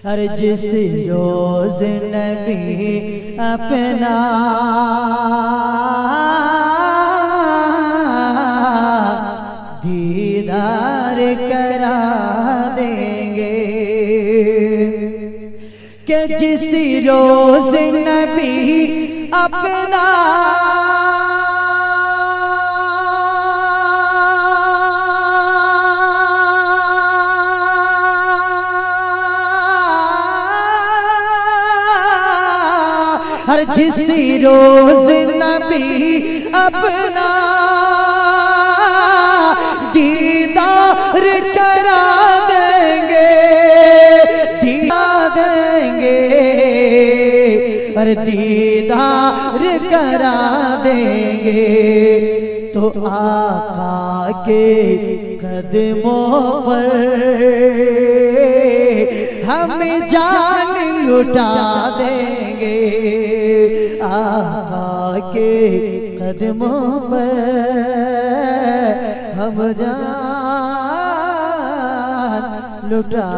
अरे जिस रोज नबी अपना दीदार करा देंगे, कि जिस रोज नबी अपना हर जिस रोज नबी अपना दीदार करा देंगे, दीदार देंगे, अरे दीदार करा देंगे, तो आका के कदमों पर हम जान लुटा देंगे, आका के कदमों पर हम जान लुटा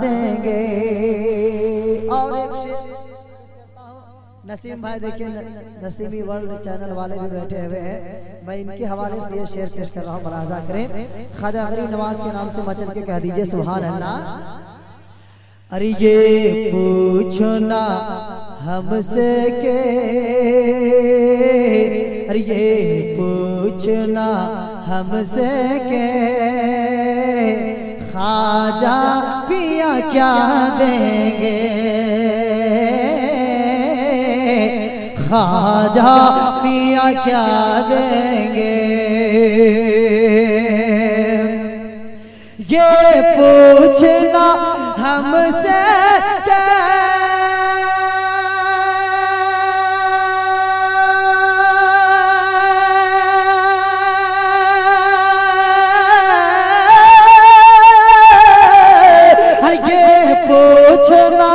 देंगे। और एक नसीम भाई देखिए, नसीमी वर्ल्ड चैनल वाले भी बैठे हुए हैं, मैं इनके हवाले से ये शेर पेश कर रहा हूँ, मुलाजा करें। ख्वाजा गरीब नवाज के नाम से मचल के कह दीजिए सुभान अल्लाह। अरे ये पूछो ना हमसे के, अरे ये पूछना हमसे के, ख्वाजा पिया क्या देंगे, ख्वाजा पिया क्या देंगे, ये पूछना हमसे क्या, ये पूछना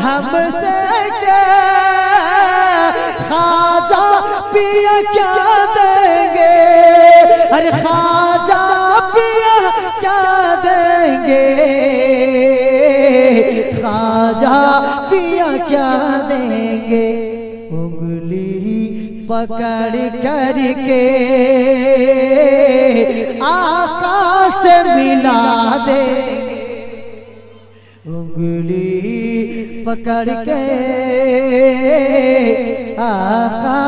हमसे क्या, ख्वाजा पिया क्या देंगे, अरे ख्वाजा पिया क्या देंगे, ख्वाजा पिया क्या देंगे, उंगली पकड़ करके आका से मिला देंगे, उंगली पकड़ के आका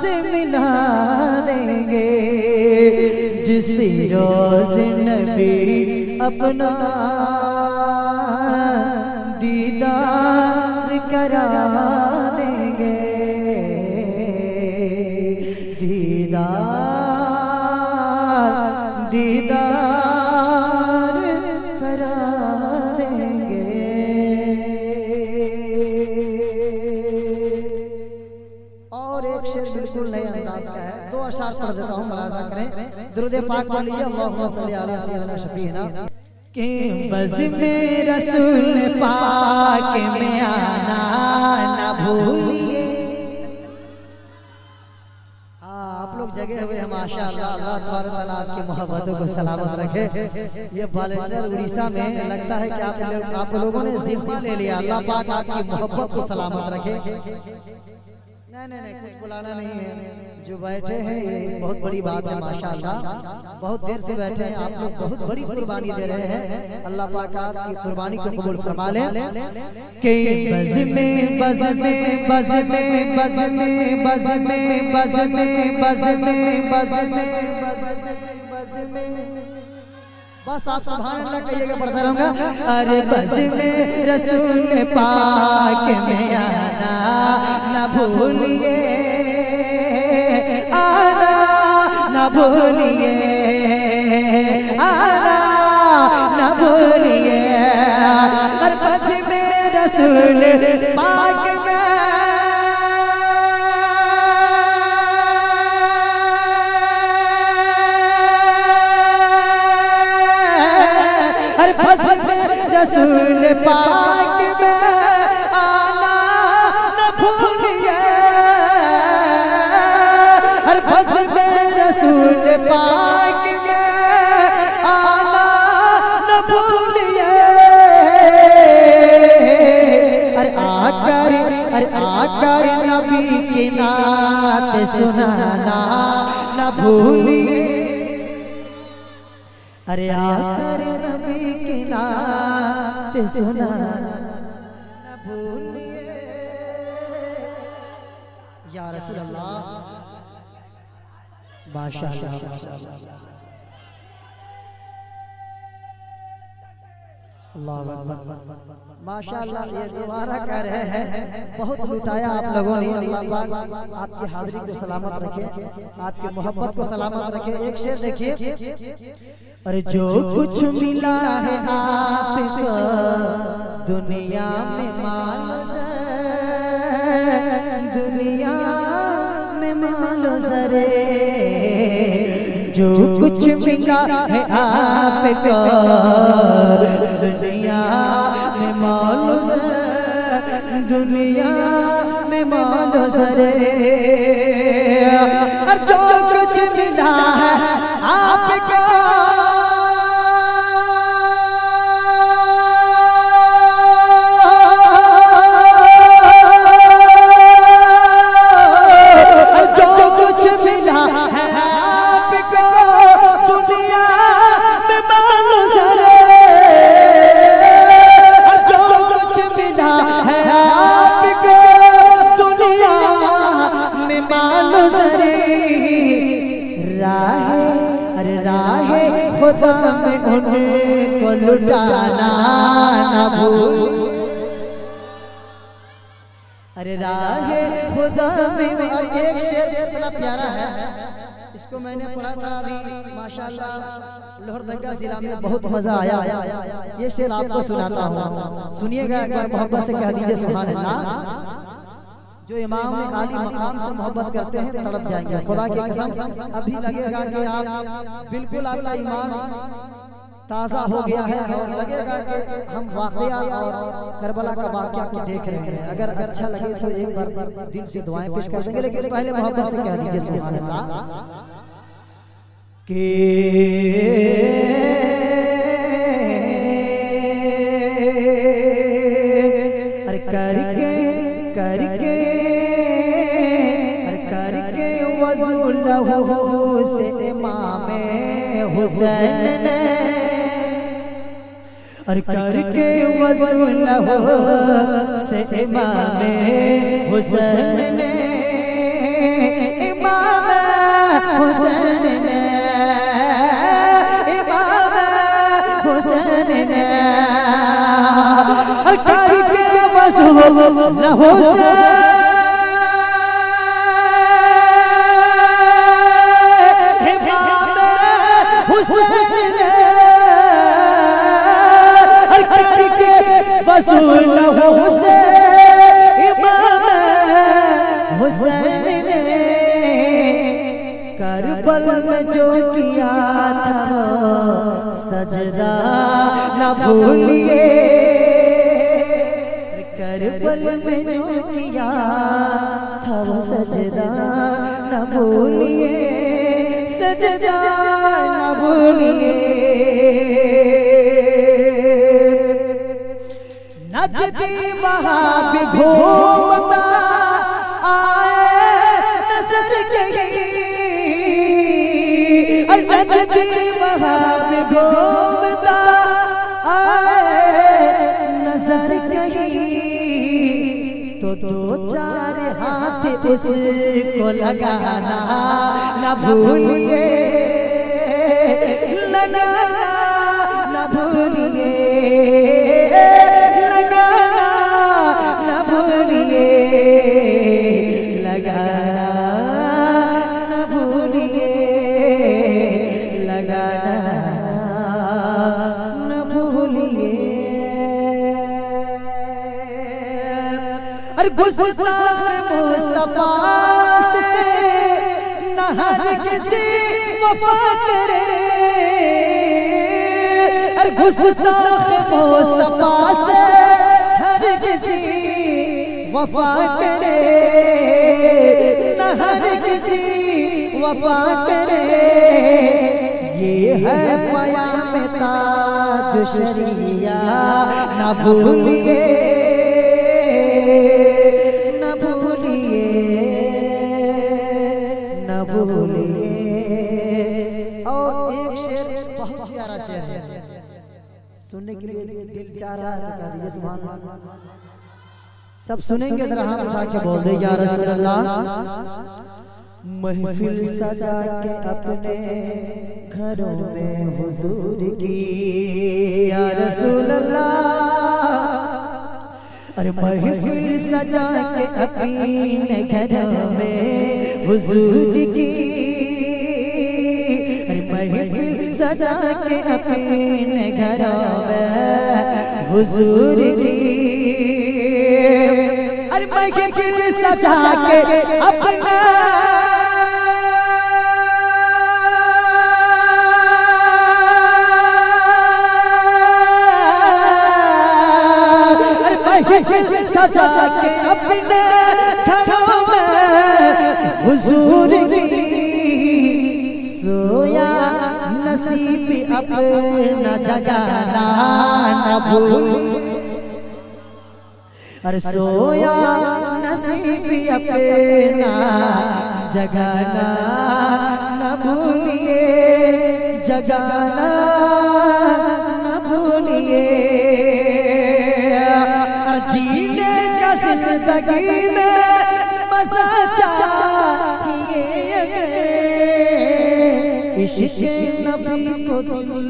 से मिला देंगे, जिस रोज नबी अपना दीदार करा देंगे, दीदार दीदार करा देंगे। और एक शेर बिल्कुल नए अंदाज का है, दो अशार पढ़ देता हूँ, मुलाजा करें। दुरूद पाक पढ़िए, अल्लाहुम्मा सल्ली अला सय्यिदना शफीना। कि बज़्म रसूल पाक में आना न भूलिए। आप लोग जगह हुए हैं माशाअल्लाह, अल्लाह ताला आपकी मोहब्बतों को सलामत रखे। ये बालेश्वर उड़ीसा में लगता है कि आप लोगों ने जिम्मा ले लिया, अल्लाह पाक आपकी मोहब्बत को सलामत रखे। नहीं, कुछ बुलाना नहीं है, जो बैठे हैं ये बहुत बड़ी बात है माशाअल्लाह, बहुत देर से बैठे हैं आप लोग, बहुत बड़ी कुर्बानी दे रहे हैं, अल्लाह पाक आपकी कुर्बानी को कबूल फरमा ले। के बज़्म बज़्म बज़्म बज़्म बज़्म बज़्म बज़्म बज़्म बज़्म, बस आप सुभान अल्लाह कहिएगा, पढ़ता रहूंगा। अरे बज़्म रसूल पाक में आना न भूलिए, आना न भूलिए, आना न भूलिए, अरे बज़्म रसूल पाक में, रसूल पाक में आना न भूलिए, हर बज़्म रसूल पाक में आना न भूलिए, सुनाना न भूलिए, अरे आकर नबी की नात सुनाना न भूलिए। या रसूल अल्लाह, माशाअल्लाह माशाअल्लाह, अल्लाह अकबर माशाअल्लाह। ये दोबारा कह रहे हैं, बहुत लुटाया आप लोगों ने। अल्लाह पाक आपकी हाजिरी को सलामत रखे, आपकी मोहब्बत को सलामत रखे। एक शेर देखिए, अरे जो कुछ मिला है आपको दुनिया में मानो दुनिया में मानो जरे, जो कुछ मिला है आपको दुनिया में मानो दुनिया में मानो जरे, और जो कुछ मिला है आपको खुदा में उनको लुटाना न भूल, अरे राहे खुदा में। और एक शेर इतना प्यारा है, इसको मैंने पढ़ा था अभी माशाअल्लाह लोहरदगा जिला में, बहुत मजा आया। ये शेर आपको सुनाता हूँ, सुनिएगा एक बार, मोहब्बत से कह दीजिए सुभान अल्लाह। जो इमाम आली मकाम से मोहब्बत करते हैं तड़प जाएंगे, खुदा की कसम। अभी लगेगा कि आप बिल्कुल आपका ईमान ताज़ा हो गया है और लगेगा कि हम वाक़या और करबला का वाक़या को देख रहे हैं। अगर अच्छा लगे तो एक बार दिल से दुआएं पेश कर देंगे, लेकिन पहले मोहब्बत से कह दीजिए सुभान अल्लाह अरे करके करके वज़ू लहू से इमाम हुसैन ने, और करके वज़ू लहू से इमाम हुसैन ने, इमाम हुसैन ने, इमाम हुसैन ने, और करके वज़ू लहू से वज़ू लहू से इमाम हुसैन ने, करबल में जो किया था सजदा न भूलिए, करबल में जो किया था वो सजदा न भूलिए, सजदा न भूलिए। नजदी वहाँ भी घूमता आए नजर कहीं, नजदी वहाँ भी घूमता आए नजर कहीं, तो दो चार हाथ उसको लगाना न भूलिए, लगाना न भूलिए, गुस्ताख मुस्तफा से न हर किसी वफा करे, अरे गुस्ताख मुस्तफा से हर किसी वफा करे, न हर किसी वफा करे। ये है पयाम ताज शरिया न भूलिए, के लिए दिल चाह रहा है तो कह दीजिए सुभान अल्लाह। सब सुनेंगे जरा हाथ उठा के बोल दे या रसूल अल्लाह। महफिल सजा के अपने घरों में हुजूर की या रसूल अल्लाह। अरे महफिल सजा के अपने घरों में हुजूर की, अरे महफिल सजा के अपने घरों में हुजूर की, अरे महफिल सजा के अपना सजा के अपने घरों में हुजूर की, सोया नसीब अपना जगाना न भूल, अरे सोया नसीब अपना जगाना न भूलिए, जगाना न भूलिए। जीने का जिंदगी में मजा चाहिए, इश्क़ नबी को दिल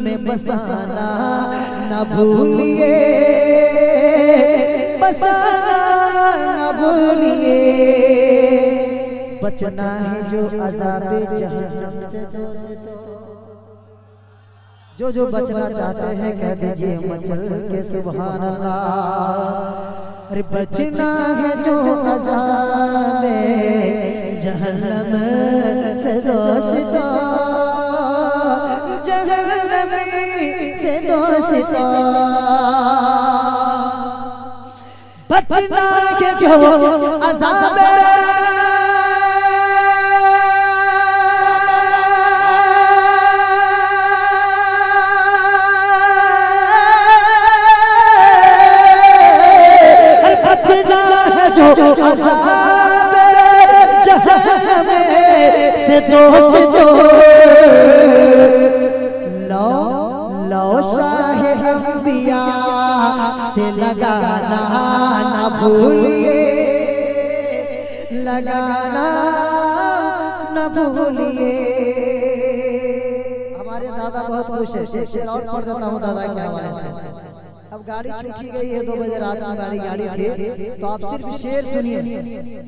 में बसाना न भूलिए, बसाना न भूलिए। बचना है जो अज़ाबे जहन्नम से, जो बचना चाहते हैं कह दीजिए मचल के सुभान अल्लाह। अरे बचना है जो अज़ाबे जहन्नम से दोस्तों, जहन्नम से दोस्तों। बचना है जो अज़ाबे से दोस्तों। लो लो शाह अंबिया से लगाना न भूलिए, लगाना न भूलिए। हमारे दादा बहुत खुश है, शेर और पढ़ देता हूँ दादा के हवाले से। अब गाड़ी छूटी गई है, 2 बजे रात में गाड़ी थी, तो आप सिर्फ शेर सुनिए।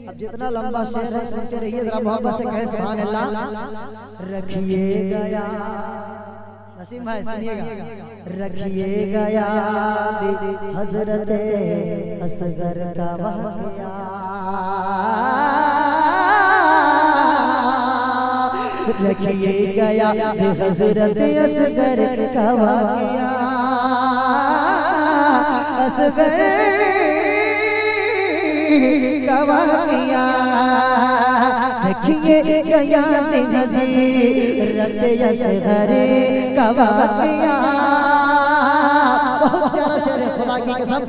अब जितना लंबा शेर है सुनते रहिए, जरा मोहब्बत से कहे सुभान अल्लाह। रखिएगा याद, नसीम भाई सुनिएगा। रखिएगा याद हजरत असगर का वाक़या, रखिएगा याद हजरत असगर का वाक़या, असगर का वाक़या। रखिए याद हज़रत असगर का वाक़या। बहुत प्यारा शेर है, खुदा की कसम।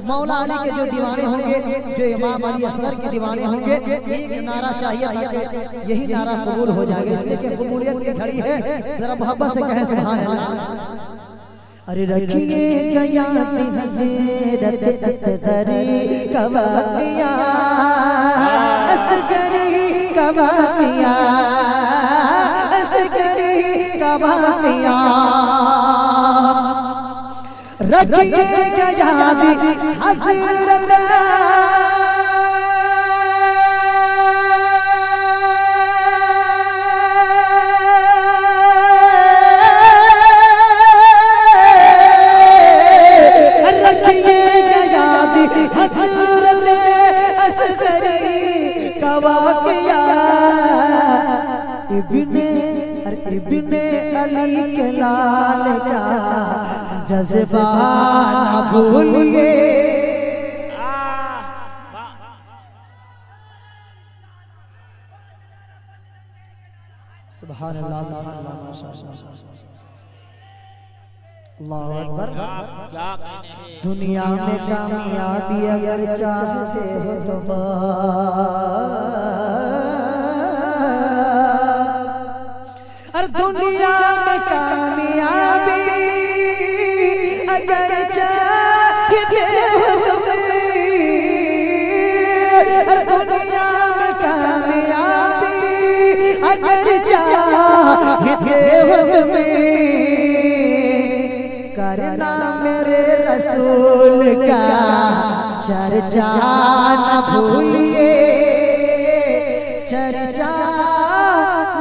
मौला अली के जो दीवाने होंगे, जो इमाम अली असगर के दीवाने होंगे, एक नारा चाहिए ताकि यही नारा कबूल हो जाएगा, इसलिए कि कबूलियत की घड़ी है। जरा मोहब्बत से कहें सुभान अल्लाह। अरे रखिएगा याद हज़रत असगर का वाक़या, असगर का वाक़या, असगर का वाक़या। रखिएगा याद हज़रत इब्ने अली के लाल का जज्बा न भूलिए। सुभान अल्लाह, अल्लाहु अकबर। दुनिया में कामयाबी अगर चाहते हो तो दुनिया में कामयाबी अगर चाहते हो दुनिया में कामयाबी, अगर चाहते हो करना मेरे रसूल का चर्चा न भूलिए, चर्चा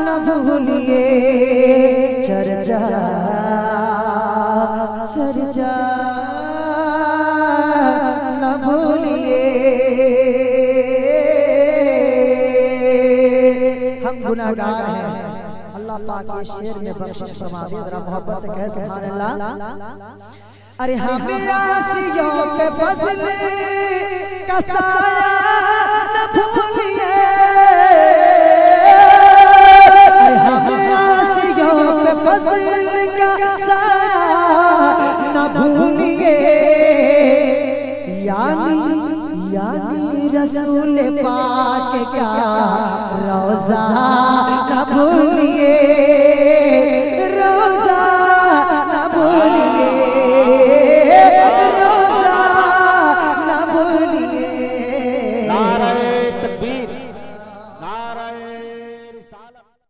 न भूलिए, चर्चा चर्चा न भूलिए। हम गुनाहगार हैं, अल्लाह पाक के शेर में बख्शिश फरमा दे, जरा मोहब्बत से कहे सुभान अल्लाह। अरे हमें आसियों पे फजल का साया न भूलिए, हमें आसियों पे फजल का साया न भूलिए। यानी रसूल पाक का रोज़ा न भूलिए, रोज़ा